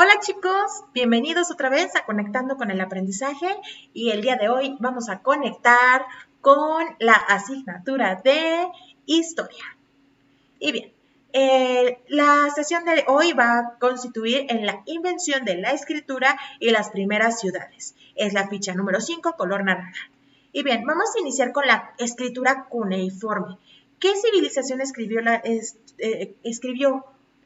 Hola chicos, bienvenidos otra vez a Conectando con el Aprendizaje y el día de hoy vamos a conectar con la asignatura de Historia. Y bien, la sesión de hoy va a constituir en la invención de la escritura y las primeras ciudades. Es la ficha número 5, color naranja. Y bien, vamos a iniciar con la escritura cuneiforme. ¿Qué civilización escribió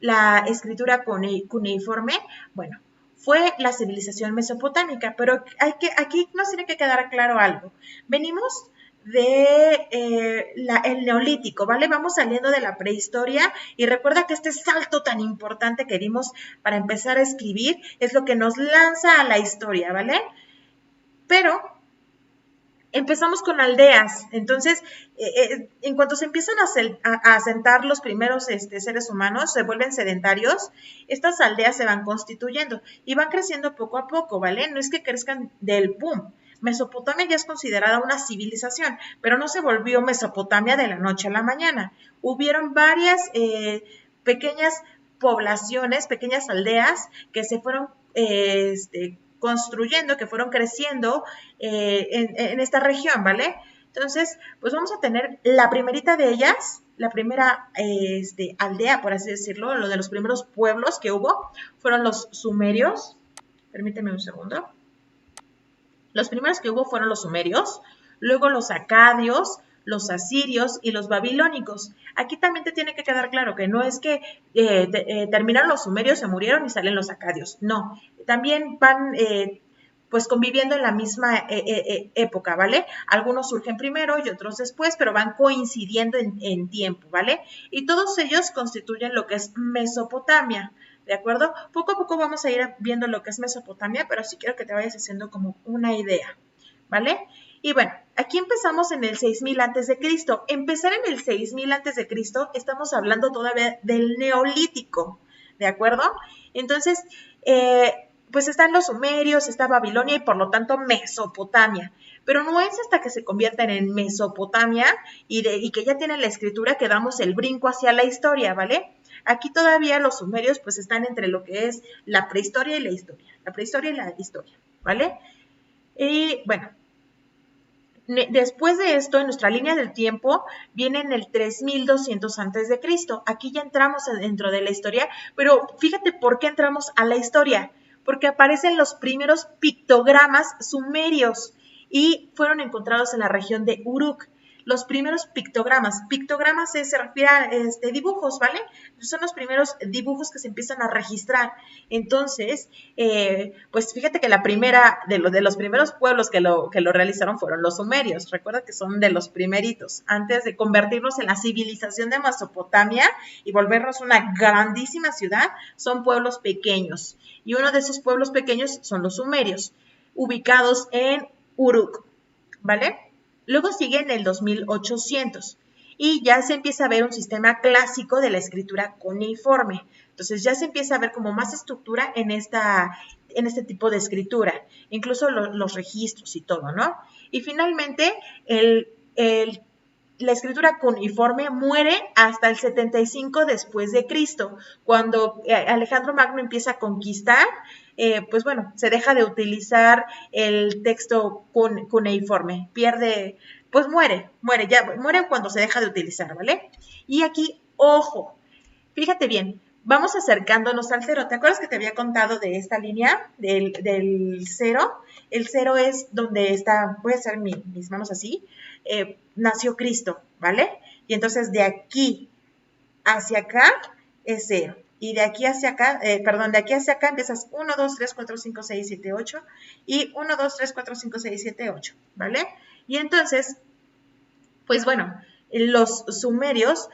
la escritura cuneiforme? Bueno, fue la civilización mesopotámica, pero aquí nos tiene que quedar claro algo. Venimos el neolítico, ¿vale? Vamos saliendo de la prehistoria y recuerda que este salto tan importante que dimos para empezar a escribir es lo que nos lanza a la historia, ¿vale? Pero empezamos con aldeas, entonces en cuanto se empiezan a asentar los primeros seres humanos, se vuelven sedentarios, estas aldeas se van constituyendo y van creciendo poco a poco, ¿vale? No es que crezcan del boom. Mesopotamia ya es considerada una civilización, pero no se volvió Mesopotamia de la noche a la mañana. Hubieron varias pequeñas poblaciones, pequeñas aldeas que se fueron construyendo, que fueron creciendo en esta región, ¿vale? Entonces, pues vamos a tener la primerita de ellas, la primera aldea, por así decirlo, lo de los primeros pueblos que hubo, fueron los sumerios. Permíteme un segundo. Los primeros que hubo fueron los sumerios, luego los acadios, los asirios y los babilónicos. Aquí también te tiene que quedar claro que no es que terminaron los sumerios, se murieron y salen los acadios. No, también van pues conviviendo en la misma época, ¿vale? Algunos surgen primero y otros después, pero van coincidiendo en tiempo, ¿vale? Y todos ellos constituyen lo que es Mesopotamia. ¿De acuerdo? Poco a poco vamos a ir viendo lo que es Mesopotamia, pero sí quiero que te vayas haciendo como una idea, ¿vale? Y bueno, aquí empezamos en el 6000 a.C. Empezar en el 6000 a.C. estamos hablando todavía del Neolítico, ¿de acuerdo? Entonces, pues están los sumerios, está Babilonia y por lo tanto Mesopotamia. Pero no es hasta que se convierten en Mesopotamia y que ya tienen la escritura que damos el brinco hacia la historia, ¿vale? Aquí todavía los sumerios pues están entre lo que es la prehistoria y la historia. La prehistoria y la historia, ¿vale? Y bueno, después de esto, en nuestra línea del tiempo, viene en el 3200 a.C. Aquí ya entramos dentro de la historia, pero fíjate por qué entramos a la historia. Porque aparecen los primeros pictogramas sumerios y fueron encontrados en la región de Uruk. Los primeros pictogramas se refiere a dibujos, ¿vale? Son los primeros dibujos que se empiezan a registrar. Entonces, pues fíjate que la primera, de los primeros pueblos que lo realizaron fueron los sumerios. Recuerda que son de los primeritos, antes de convertirnos en la civilización de Mesopotamia y volvernos una grandísima ciudad, son pueblos pequeños. Y uno de esos pueblos pequeños son los sumerios, ubicados en Uruk, ¿vale? Luego sigue en el 2800 y ya se empieza a ver un sistema clásico de la escritura cuneiforme. Entonces ya se empieza a ver como más estructura en este tipo de escritura, incluso los registros y todo, ¿no? Y finalmente la escritura cuneiforme muere hasta el 75 después de Cristo, cuando Alejandro Magno empieza a conquistar, pues bueno, se deja de utilizar el texto cuneiforme, pierde, pues muere cuando se deja de utilizar, ¿vale? Y aquí, ojo, fíjate bien, vamos acercándonos al cero. ¿Te acuerdas que te había contado de esta línea, del cero? El cero es donde está, voy a hacer mis manos así, nació Cristo, ¿vale? Y entonces de aquí hacia acá es cero. Y de aquí hacia acá, de aquí hacia acá empiezas 1, 2, 3, 4, 5, 6, 7, 8. Y 1, 2, 3, 4, 5, 6, 7, 8, ¿vale? Y entonces, pues bueno, los sumerios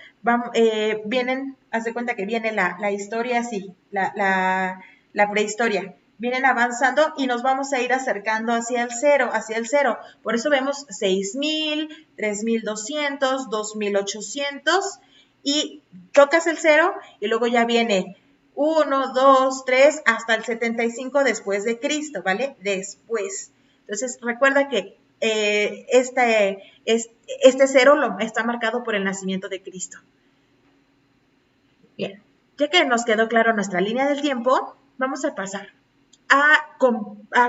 vienen, haz de cuenta que viene la historia así, la prehistoria. Vienen avanzando y nos vamos a ir acercando hacia el cero. Por eso vemos 6000, 3200, 2800 y tocas el cero y luego ya viene 1, 2, 3 hasta el 75 después de Cristo, ¿vale? Después. Entonces, recuerda que este cero está marcado por el nacimiento de Cristo. Bien, ya que nos quedó claro nuestra línea del tiempo, vamos a pasar a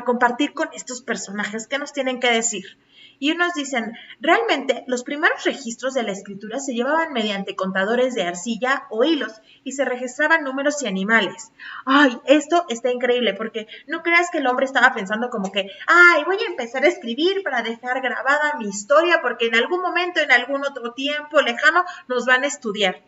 compartir con estos personajes que nos tienen que decir. Y unos dicen, realmente los primeros registros de la escritura se llevaban mediante contadores de arcilla o hilos y se registraban números y animales. Ay, esto está increíble porque no creas que el hombre estaba pensando como que, ay, voy a empezar a escribir para dejar grabada mi historia porque en algún momento, en algún otro tiempo lejano, nos van a estudiar.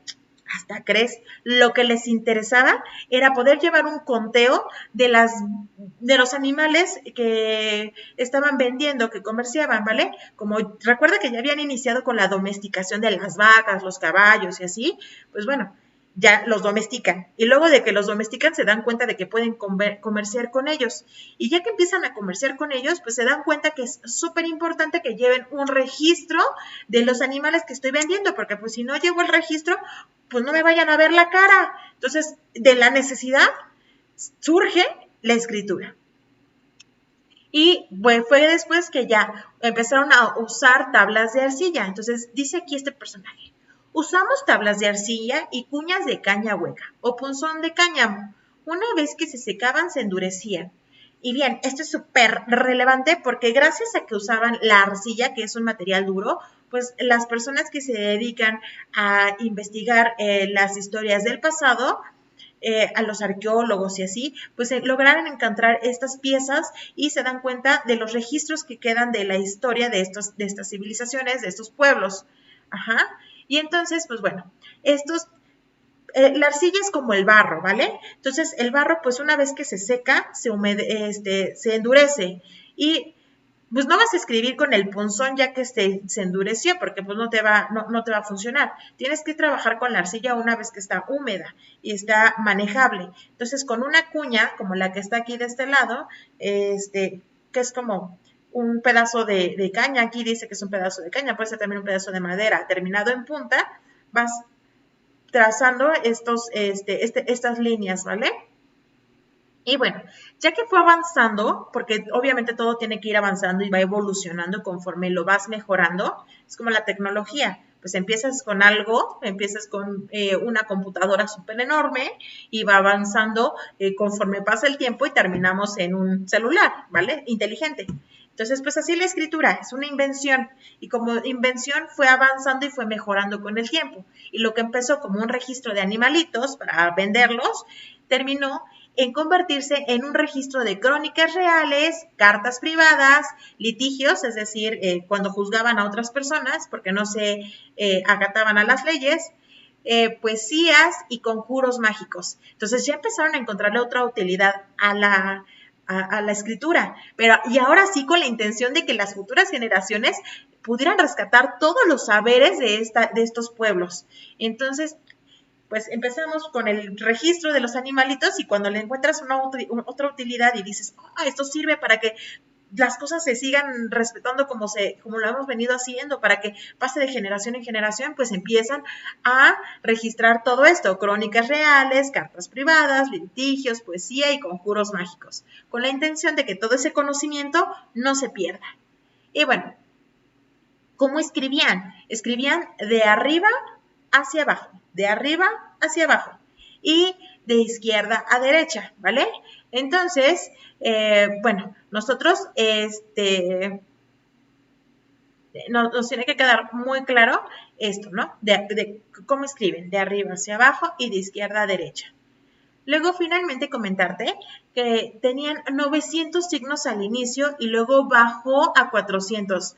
Hasta crees, lo que les interesaba era poder llevar un conteo de los animales que estaban vendiendo, que comerciaban, ¿vale? Como recuerda que ya habían iniciado con la domesticación de las vacas, los caballos y así, pues bueno, ya los domestican. Y luego de que los domestican se dan cuenta de que pueden comerciar con ellos. Y ya que empiezan a comerciar con ellos, pues se dan cuenta que es súper importante que lleven un registro de los animales que estoy vendiendo, porque pues si no llevo el registro, pues no me vayan a ver la cara. Entonces, de la necesidad surge la escritura. Y pues, fue después que ya empezaron a usar tablas de arcilla. Entonces, dice aquí este personaje. Usamos tablas de arcilla y cuñas de caña hueca o punzón de cáñamo. Una vez que se secaban, se endurecían. Y bien, esto es súper relevante porque gracias a que usaban la arcilla, que es un material duro, pues las personas que se dedican a investigar las historias del pasado, a los arqueólogos y así, pues lograron encontrar estas piezas y se dan cuenta de los registros que quedan de la historia de estas civilizaciones, de estos pueblos. Ajá. Y entonces, pues bueno, la arcilla es como el barro, ¿vale? Entonces, el barro, pues una vez que se seca, se endurece y pues no vas a escribir con el punzón ya que se endureció, porque pues no te va a funcionar. Tienes que trabajar con la arcilla una vez que está húmeda y está manejable. Entonces, con una cuña, como la que está aquí de este lado, que es como un pedazo de caña, aquí dice que es un pedazo de caña, puede ser también un pedazo de madera terminado en punta, vas trazando estas líneas, ¿vale? Y bueno, ya que fue avanzando, porque obviamente todo tiene que ir avanzando y va evolucionando conforme lo vas mejorando, es como la tecnología, pues empiezas con algo, empiezas con una computadora súper enorme y va avanzando conforme pasa el tiempo y terminamos en un celular, ¿vale? Inteligente. Entonces, pues así la escritura es una invención y como invención fue avanzando y fue mejorando con el tiempo. Y lo que empezó como un registro de animalitos para venderlos, terminó en convertirse en un registro de crónicas reales, cartas privadas, litigios, es decir, cuando juzgaban a otras personas porque no se acataban a las leyes, poesías y conjuros mágicos. Entonces ya empezaron a encontrarle otra utilidad a la escritura, y ahora sí con la intención de que las futuras generaciones pudieran rescatar todos los saberes de estos pueblos. Entonces, pues empezamos con el registro de los animalitos y cuando le encuentras otra utilidad y dices, esto sirve para que las cosas se sigan respetando como lo hemos venido haciendo, para que pase de generación en generación, pues empiezan a registrar todo esto, crónicas reales, cartas privadas, litigios, poesía y conjuros mágicos, con la intención de que todo ese conocimiento no se pierda. Y bueno, ¿cómo escribían? Escribían de arriba hacia abajo, de arriba hacia abajo y de izquierda a derecha, ¿vale? Entonces, bueno, nosotros nos tiene que quedar muy claro esto, ¿no? De cómo escriben, de arriba hacia abajo y de izquierda a derecha. Luego, finalmente, comentarte que tenían 900 signos al inicio y luego bajó a 400.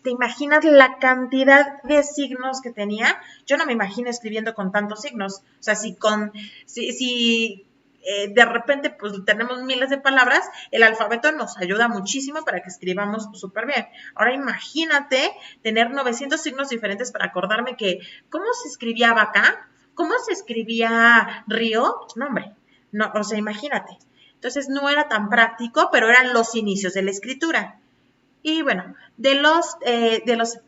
¿Te imaginas la cantidad de signos que tenía? Yo no me imagino escribiendo con tantos signos. O sea, si de repente pues tenemos miles de palabras, el alfabeto nos ayuda muchísimo para que escribamos súper bien. Ahora imagínate tener 900 signos diferentes para acordarme ¿cómo se escribía vaca? ¿Cómo se escribía río? No, hombre, no, o sea, imagínate. Entonces no era tan práctico, pero eran los inicios de la escritura. Y bueno, de las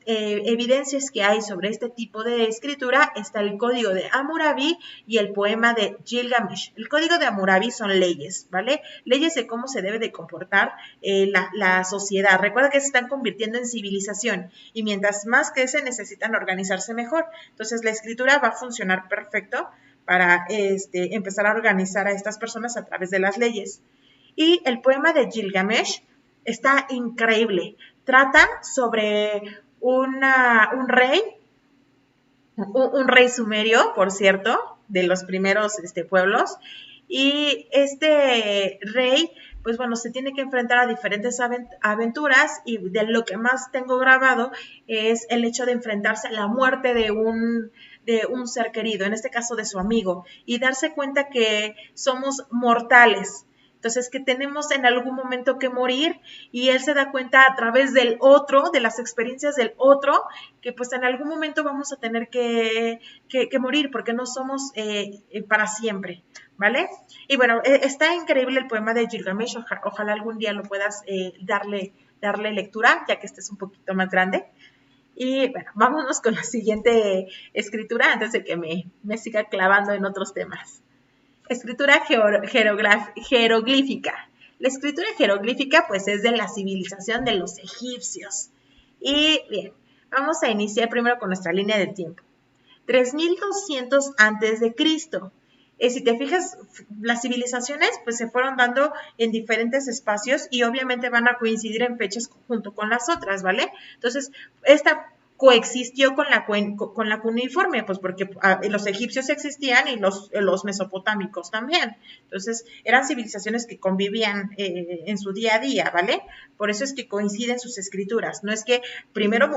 evidencias que hay sobre este tipo de escritura está el Código de Hammurabi y el poema de Gilgamesh. El Código de Hammurabi son leyes, ¿vale? Leyes de cómo se debe de comportar la sociedad. Recuerda que se están convirtiendo en civilización y mientras más crecen necesitan organizarse mejor. Entonces la escritura va a funcionar perfecto para empezar a organizar a estas personas a través de las leyes. Y el poema de Gilgamesh está increíble. Trata sobre un rey sumerio, por cierto, de los primeros pueblos, y este rey, pues bueno, se tiene que enfrentar a diferentes aventuras, y de lo que más tengo grabado es el hecho de enfrentarse a la muerte de un ser querido, en este caso de su amigo, y darse cuenta que somos mortales. Entonces, que tenemos en algún momento que morir, y él se da cuenta a través del otro, de las experiencias del otro, que pues en algún momento vamos a tener que morir, porque no somos para siempre, ¿vale? Y bueno, está increíble el poema de Gilgamesh, ojalá algún día lo puedas darle lectura, ya que este es un poquito más grande. Y bueno, vámonos con la siguiente escritura antes de que me siga clavando en otros temas. Escritura jeroglífica. La escritura jeroglífica pues es de la civilización de los egipcios. Y bien, vamos a iniciar primero con nuestra línea de tiempo. 3200 antes de Cristo. Si te fijas, las civilizaciones pues se fueron dando en diferentes espacios y obviamente van a coincidir en fechas junto con las otras, ¿vale? Entonces, esta coexistió con la cuneiforme, pues porque los egipcios existían y los mesopotámicos también. Entonces, eran civilizaciones que convivían en su día a día, ¿vale? Por eso es que coinciden sus escrituras. No es que primero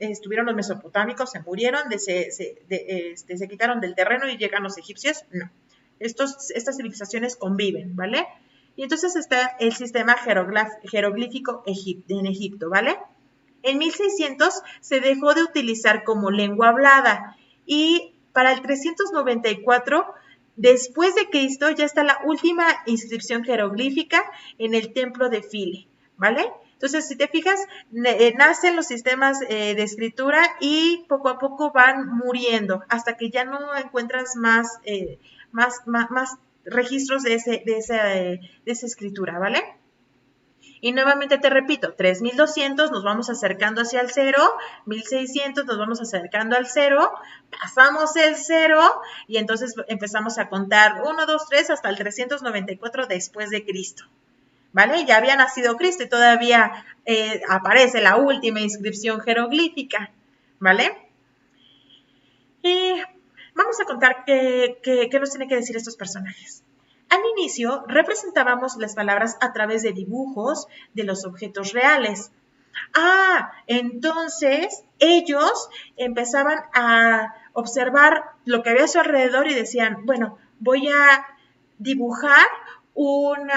estuvieron los mesopotámicos, se murieron, se quitaron del terreno y llegan los egipcios. No. Estas civilizaciones conviven, ¿vale? Y entonces está el sistema jeroglífico en Egipto, ¿vale? En 1600 se dejó de utilizar como lengua hablada y para el 394 después de Cristo ya está la última inscripción jeroglífica en el templo de File, ¿vale? Entonces, si te fijas, nacen los sistemas de escritura y poco a poco van muriendo hasta que ya no encuentras más registros de esa escritura, ¿vale? Y nuevamente te repito, 3200 nos vamos acercando hacia el 0, 1600 nos vamos acercando al 0, pasamos el 0 y entonces empezamos a contar 1, 2, 3 hasta el 394 después de Cristo. ¿Vale? Ya había nacido Cristo y todavía aparece la última inscripción jeroglífica, ¿vale? Y vamos a contar qué nos tiene que decir estos personajes. Al inicio representábamos las palabras a través de dibujos de los objetos reales. Entonces ellos empezaban a observar lo que había a su alrededor y decían, bueno, voy a dibujar un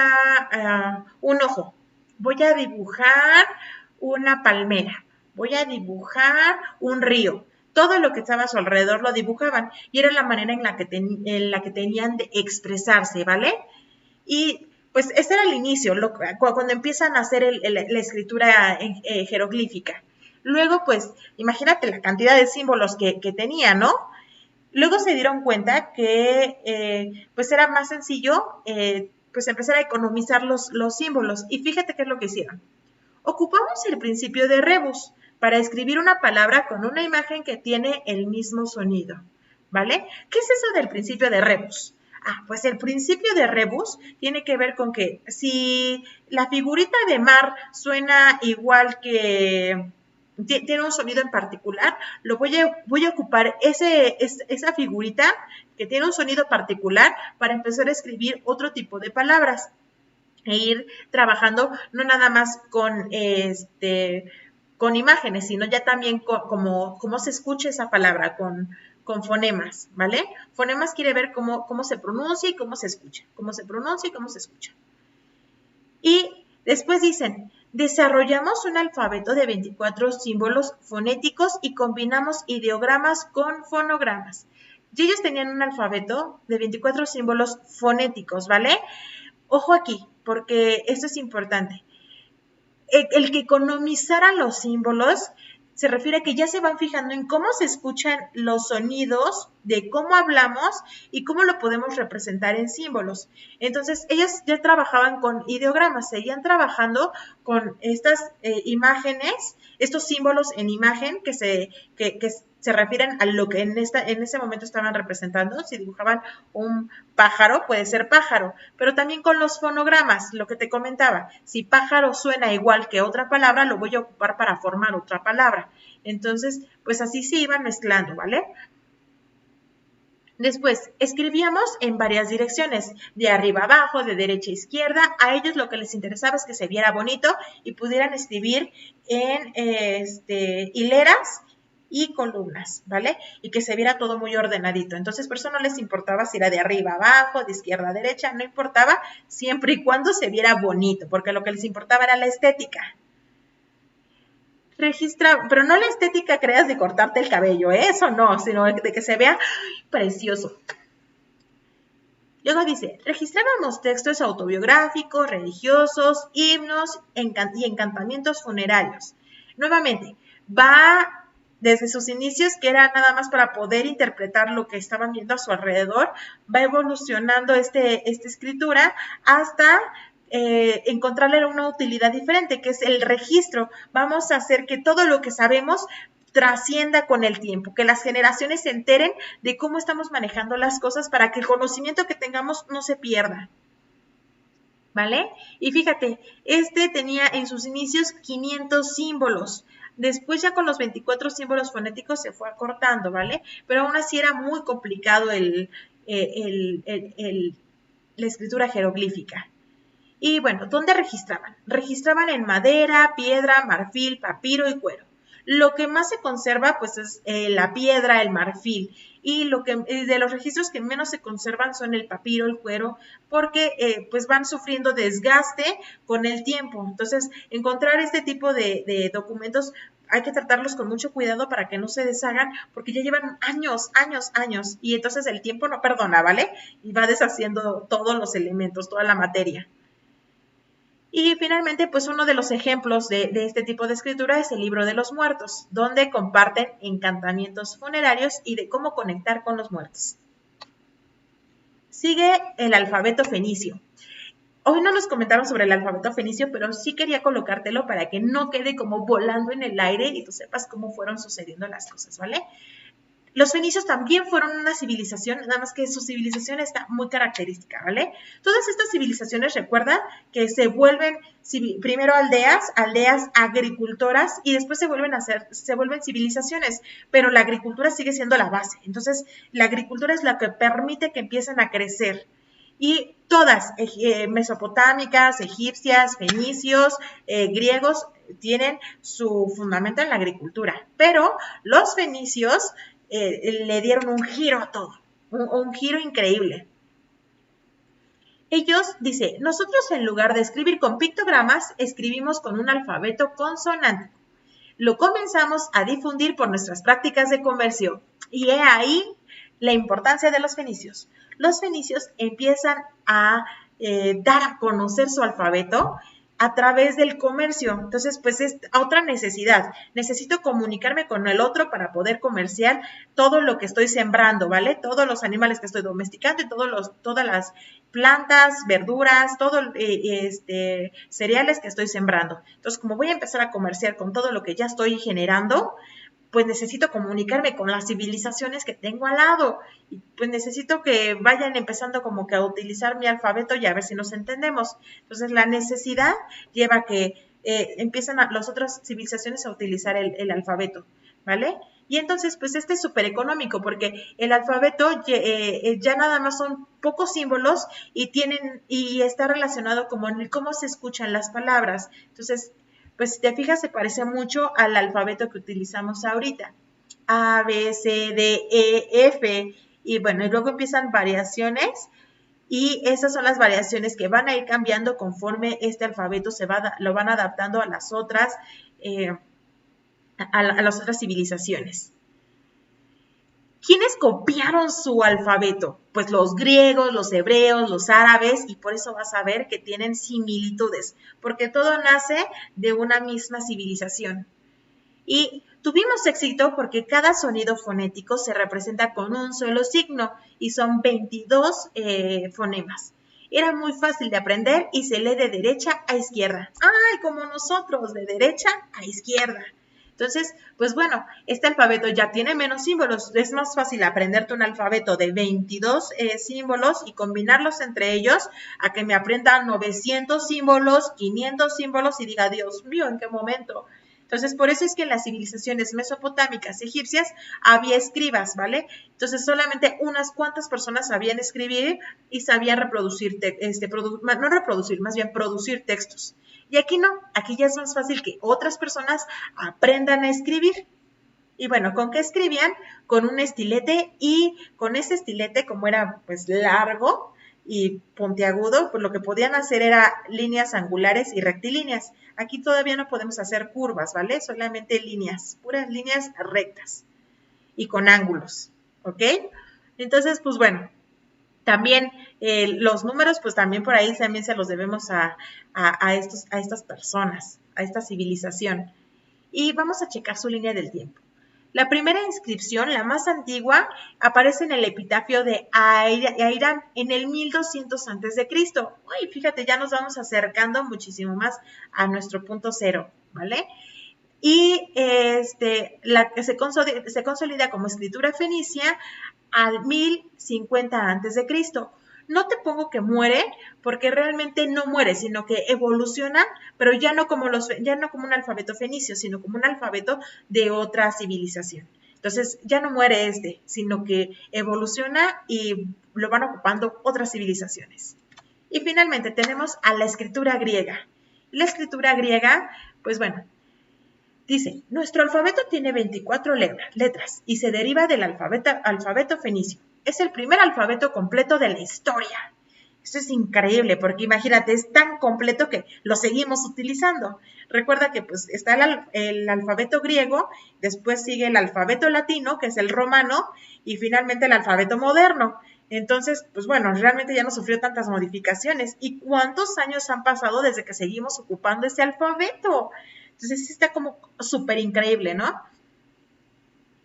ojo, voy a dibujar una palmera, voy a dibujar un río. Todo lo que estaba a su alrededor lo dibujaban y era la manera en la que tenían de expresarse, ¿vale? Y pues ese era el inicio, cuando empiezan a hacer la escritura jeroglífica. Luego, pues, imagínate la cantidad de símbolos que tenía, ¿no? Luego se dieron cuenta que pues era más sencillo pues empezar a economizar los símbolos. Y fíjate qué es lo que hicieron. Ocupamos el principio de rebus para escribir una palabra con una imagen que tiene el mismo sonido, ¿vale? ¿Qué es eso del principio de rebus? Pues el principio de rebus tiene que ver con que si la figurita de mar suena igual que tiene un sonido en particular, voy a ocupar esa figurita que tiene un sonido particular para empezar a escribir otro tipo de palabras e ir trabajando no nada más con imágenes, sino ya también cómo se escucha esa palabra, con fonemas, ¿vale? Fonemas quiere ver cómo se pronuncia y cómo se escucha, cómo se pronuncia y cómo se escucha. Y después dicen, desarrollamos un alfabeto de 24 símbolos fonéticos y combinamos ideogramas con fonogramas. Y ellos tenían un alfabeto de 24 símbolos fonéticos, ¿vale? Ojo aquí, porque esto es importante. El que economizara los símbolos se refiere a que ya se van fijando en cómo se escuchan los sonidos, de cómo hablamos y cómo lo podemos representar en símbolos. Entonces, ellos ya trabajaban con ideogramas, seguían trabajando con estas imágenes, estos símbolos en imagen que se refieren a lo que en ese momento estaban representando. Si dibujaban un pájaro, puede ser pájaro, pero también con los fonogramas, lo que te comentaba, si pájaro suena igual que otra palabra, lo voy a ocupar para formar otra palabra. Entonces, pues así se iban mezclando, ¿vale? Después, escribíamos en varias direcciones, de arriba a abajo, de derecha a izquierda. A ellos lo que les interesaba es que se viera bonito y pudieran escribir en hileras y columnas, ¿vale? Y que se viera todo muy ordenadito. Entonces, por eso no les importaba si era de arriba a abajo, de izquierda a derecha, no importaba, siempre y cuando se viera bonito, porque lo que les importaba era la estética. Pero no la estética creas de cortarte el cabello, eso no, sino de que se vea precioso. Luego dice, registrábamos textos autobiográficos, religiosos, himnos y encantamientos funerarios. Nuevamente, va desde sus inicios, que era nada más para poder interpretar lo que estaban viendo a su alrededor, va evolucionando esta escritura hasta encontrarle una utilidad diferente, que es el registro. Vamos a hacer que todo lo que sabemos trascienda con el tiempo, que las generaciones se enteren de cómo estamos manejando las cosas para que el conocimiento que tengamos no se pierda. ¿Vale? Y fíjate, tenía en sus inicios 500 símbolos. Después ya con los 24 símbolos fonéticos se fue acortando, ¿vale? Pero aún así era muy complicado la escritura jeroglífica. Y bueno, ¿dónde registraban? Registraban en madera, piedra, marfil, papiro y cuero. Lo que más se conserva, pues, es la piedra, el marfil. Y de los registros que menos se conservan son el papiro, el cuero, porque pues van sufriendo desgaste con el tiempo. Entonces, encontrar este tipo de documentos hay que tratarlos con mucho cuidado para que no se deshagan, porque ya llevan años, y entonces el tiempo no perdona, ¿vale? Y va deshaciendo todos los elementos, toda la materia. Y finalmente, pues uno de los ejemplos de este tipo de escritura es el Libro de los Muertos, donde comparten encantamientos funerarios y de cómo conectar con los muertos. Sigue el alfabeto fenicio. Hoy no nos comentaron sobre el alfabeto fenicio, pero sí quería colocártelo para que no quede como volando en el aire y tú sepas cómo fueron sucediendo las cosas, ¿vale? Los fenicios también fueron una civilización, nada más que su civilización está muy característica, ¿vale? Todas estas civilizaciones, recuerda que se vuelven primero aldeas agricultoras y después se vuelven civilizaciones, pero la agricultura sigue siendo la base. Entonces, la agricultura es la que permite que empiecen a crecer. Y todas, mesopotámicas, egipcias, fenicios, griegos, tienen su fundamento en la agricultura. Pero los fenicios le dieron un giro a todo, un giro increíble. Ellos, dice, nosotros en lugar de escribir con pictogramas, escribimos con un alfabeto consonántico. Lo comenzamos a difundir por nuestras prácticas de comercio. Y he ahí la importancia de los fenicios. Los fenicios empiezan a dar a conocer su alfabeto a través del comercio. Entonces, pues es otra necesidad. Necesito comunicarme con el otro para poder comerciar todo lo que estoy sembrando, ¿vale? Todos los animales que estoy domesticando y todas las plantas, verduras, cereales que estoy sembrando. Entonces, como voy a empezar a comerciar con todo lo que ya estoy generando, pues necesito comunicarme con las civilizaciones que tengo al lado. Y pues necesito que vayan empezando como que a utilizar mi alfabeto y a ver si nos entendemos. Entonces, la necesidad lleva a que empiezan las otras civilizaciones a utilizar el alfabeto, ¿vale? Y entonces, pues es súper económico porque el alfabeto ya nada más son pocos símbolos y está relacionado como en cómo se escuchan las palabras. Entonces, pues si te fijas, se parece mucho al alfabeto que utilizamos ahorita. A, B, C, D, E, F. Y bueno, y luego empiezan variaciones. Y esas son las variaciones que van a ir cambiando conforme este alfabeto lo van adaptando a las otras, a las otras civilizaciones. ¿Quiénes copiaron su alfabeto? Pues los griegos, los hebreos, los árabes, y por eso vas a ver que tienen similitudes, porque todo nace de una misma civilización. Y tuvimos éxito porque cada sonido fonético se representa con un solo signo, y son 22 fonemas. Era muy fácil de aprender y se lee de derecha a izquierda. ¡Ay, como nosotros, de derecha a izquierda! Entonces, pues bueno, este alfabeto ya tiene menos símbolos. Es más fácil aprenderte un alfabeto de 22 símbolos y combinarlos entre ellos a que me aprenda 900 símbolos, 500 símbolos y diga, Dios mío, ¿en qué momento? Entonces, por eso es que en las civilizaciones mesopotámicas egipcias había escribas, ¿vale? Entonces, solamente unas cuantas personas sabían escribir y sabían reproducir, no reproducir, más bien producir textos. Y aquí no, aquí ya es más fácil que otras personas aprendan a escribir. Y bueno, ¿con qué escribían? Con un estilete, y con ese estilete, como era pues largo y puntiagudo, pues lo que podían hacer era líneas angulares y rectilíneas. Aquí todavía no podemos hacer curvas, ¿vale? Solamente líneas, puras líneas rectas y con ángulos, ¿ok? Entonces, pues bueno, también los números, pues también por ahí también se los debemos a estas personas, a esta civilización. Y vamos a checar su línea del tiempo. La primera inscripción, la más antigua, aparece en el epitafio de Airán en el 1200 a.C. Uy, fíjate, ya nos vamos acercando muchísimo más a nuestro punto cero, ¿vale? Y la que se consolida como escritura fenicia al 1050 a.C. No te pongo que muere, porque realmente no muere, sino que evoluciona, pero ya no como un alfabeto fenicio, sino como un alfabeto de otra civilización. Entonces, ya no muere sino que evoluciona y lo van ocupando otras civilizaciones. Y finalmente tenemos a la escritura griega. La escritura griega, pues bueno, dice, nuestro alfabeto tiene 24 letras y se deriva del alfabeto fenicio. Es el primer alfabeto completo de la historia. Esto es increíble porque imagínate, es tan completo que lo seguimos utilizando. Recuerda que pues está el alfabeto griego, después sigue el alfabeto latino, que es el romano, y finalmente el alfabeto moderno. Entonces, pues bueno, realmente ya no sufrió tantas modificaciones. ¿Y cuántos años han pasado desde que seguimos ocupando ese alfabeto? Entonces sí está como súper increíble, ¿no?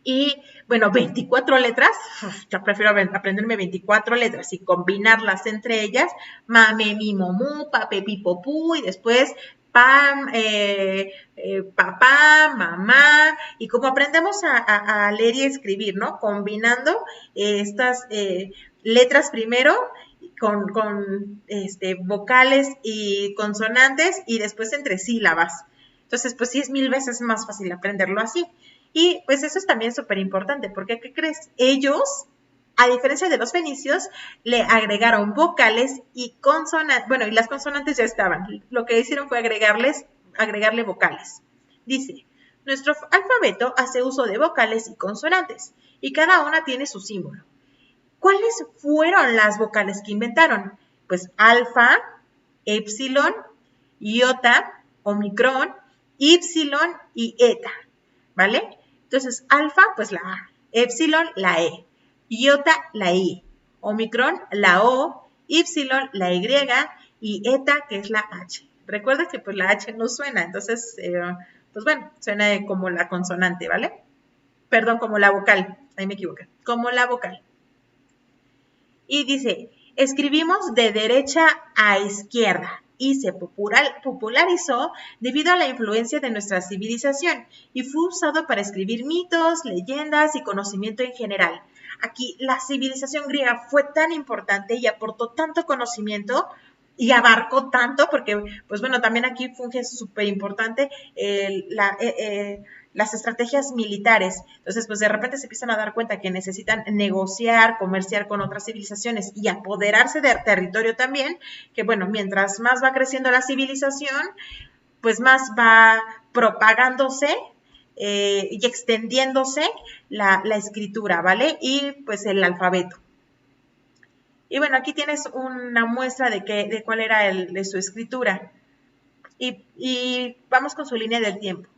Y bueno, 24 letras, yo prefiero aprenderme 24 letras y combinarlas entre ellas, mame, mi, momu, pape, pipo, pu, y después pam, papá, mamá, y como aprendemos a leer y escribir, ¿no? Combinando estas letras primero con vocales y consonantes y después entre sílabas. Entonces, pues sí es 1000 veces más fácil aprenderlo así. Y pues eso es también súper importante, porque ¿qué crees? Ellos, a diferencia de los fenicios, le agregaron vocales y consonantes. Bueno, y las consonantes ya estaban. Lo que hicieron fue agregarle vocales. Dice, nuestro alfabeto hace uso de vocales y consonantes, y cada una tiene su símbolo. ¿Cuáles fueron las vocales que inventaron? Pues alfa, epsilon, iota, omicrón, ipsilon y eta, ¿vale? Entonces, alfa, pues la A, epsilon, la E, iota, la I, omicrón, la O, ipsilon, la Y y eta, que es la H. Recuerda que pues la H no suena, entonces, pues bueno, suena como la consonante, ¿vale? Perdón, como la vocal, ahí me equivoqué, como la vocal. Y dice, escribimos de derecha a izquierda y se popularizó debido a la influencia de nuestra civilización y fue usado para escribir mitos, leyendas y conocimiento en general. Aquí la civilización griega fue tan importante y aportó tanto conocimiento y abarcó tanto, porque, pues bueno, también aquí funge súper importante las estrategias militares. Entonces, pues de repente se empiezan a dar cuenta que necesitan negociar, comerciar con otras civilizaciones y apoderarse de territorio también, que bueno, mientras más va creciendo la civilización, pues más va propagándose y extendiéndose la escritura, ¿vale? Y pues el alfabeto. Y bueno, aquí tienes una muestra de cuál era de su escritura. Y vamos con su línea del tiempo.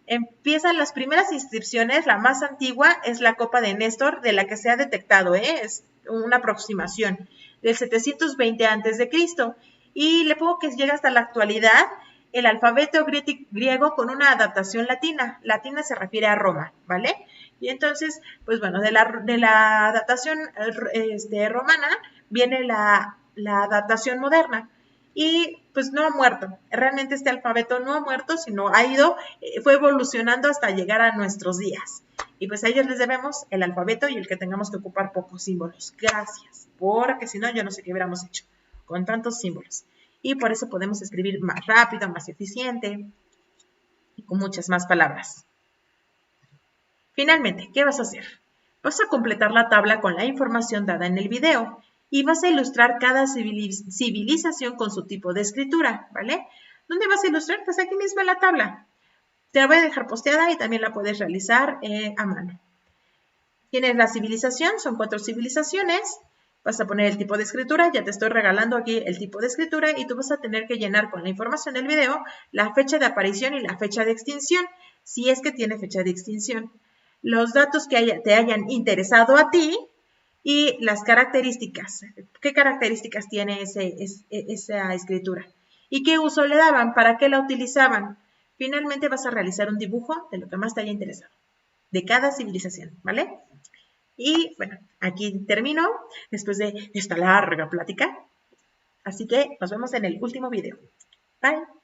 Empiezan las primeras inscripciones, la más antigua es la Copa de Néstor, de la que se ha detectado, es una aproximación, del 720 a.C. Y le pongo que llega hasta la actualidad el alfabeto griego con una adaptación latina. Latina se refiere a Roma, ¿vale? Y entonces, pues bueno, de la adaptación romana viene la adaptación moderna. y pues no ha muerto. Realmente este alfabeto no ha muerto, sino ha ido, fue evolucionando hasta llegar a nuestros días. Y pues a ellos les debemos el alfabeto y el que tengamos que ocupar pocos símbolos. Gracias, porque si no yo no sé qué hubiéramos hecho con tantos símbolos. Y por eso podemos escribir más rápido, más eficiente y con muchas más palabras. Finalmente, ¿qué vas a hacer? Vas a completar la tabla con la información dada en el video y vas a ilustrar cada civilización con su tipo de escritura, ¿vale? ¿Dónde vas a ilustrar? Pues aquí mismo en la tabla. Te la voy a dejar posteada y también la puedes realizar a mano. Tienes la civilización, son 4 civilizaciones. Vas a poner el tipo de escritura, ya te estoy regalando aquí el tipo de escritura y tú vas a tener que llenar con la información del video la fecha de aparición y la fecha de extinción, si es que tiene fecha de extinción. Los datos que te hayan interesado a ti y las características. ¿Qué características tiene esa escritura? ¿Y qué uso le daban? ¿Para qué la utilizaban? Finalmente vas a realizar un dibujo de lo que más te haya interesado, de cada civilización, ¿vale? Y bueno, aquí termino después de esta larga plática. Así que nos vemos en el último video. Bye.